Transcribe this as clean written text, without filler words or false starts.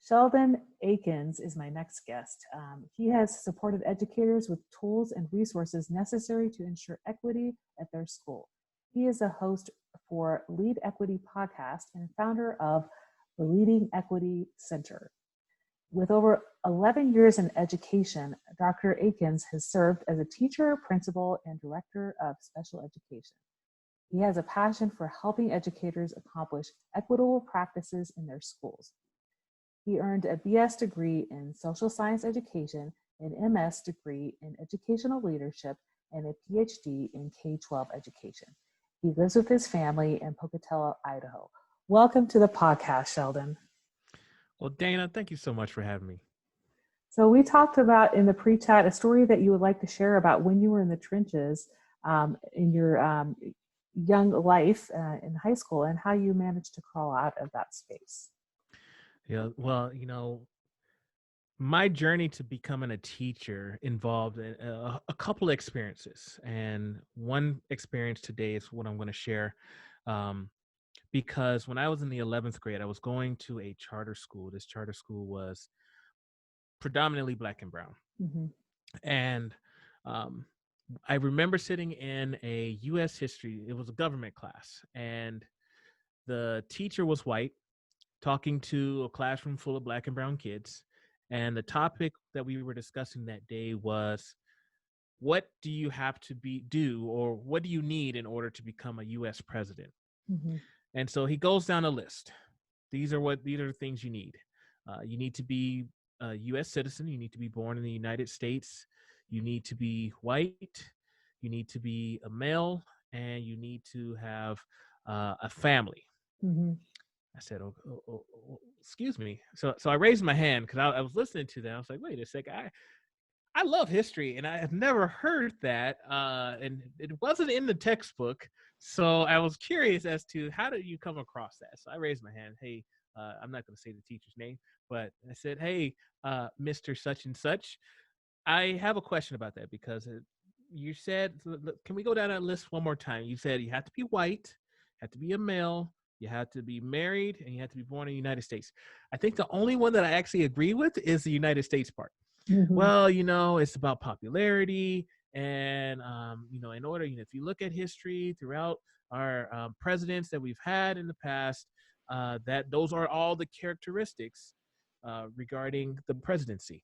Sheldon Akins is my next guest. He has supported educators with tools and resources necessary to ensure equity at their school. He is a host for Lead Equity Podcast and founder of the Leading Equity Center. With over 11 years in education, Dr. Akins has served as a teacher, principal, and director of special education. He has a passion for helping educators accomplish equitable practices in their schools. He earned a BS degree in social science education, an MS degree in educational leadership, and a PhD in K-12 education. He lives with his family in Pocatello, Idaho. Welcome to the podcast, Sheldon. Well, Dana, thank you so much for having me. So we talked about in the pre-chat a story that you would like to share about when you were in the trenches in your young life in high school and how you managed to crawl out of that space. Yeah, well, my journey to becoming a teacher involved a couple of experiences. And one experience today is what I'm going to share. Because when I was in the 11th grade, I was going to a charter school. This charter school was predominantly Black and brown. Mm-hmm. And I remember sitting in a U.S. history, it was a government class, and the teacher was white, talking to a classroom full of Black and brown kids. And the topic that we were discussing that day was, what do you have to do, or what do you need in order to become a U.S. president? Mm-hmm. And so he goes down a list. These are the things you need. You need to be a U.S. citizen. You need to be born in the United States. You need to be white. You need to be a male, and you need to have a family. Mm-hmm. I said, oh, excuse me. So I raised my hand because I was listening to that. I was like, wait a second. I love history, and I have never heard that. And it wasn't in the textbook. So I was curious as to how did you come across that? So I raised my hand. Hey, I'm not going to say the teacher's name, but I said, hey, Mr. Such and Such, I have a question about that because you said, can we go down that list one more time? You said you have to be white, have to be a male, you have to be married, and you have to be born in the United States. I think the only one that I actually agree with is the United States part. Mm-hmm. Well, it's about popularity. And, in order, if you look at history throughout our presidents that we've had in the past, that those are all the characteristics regarding the presidency.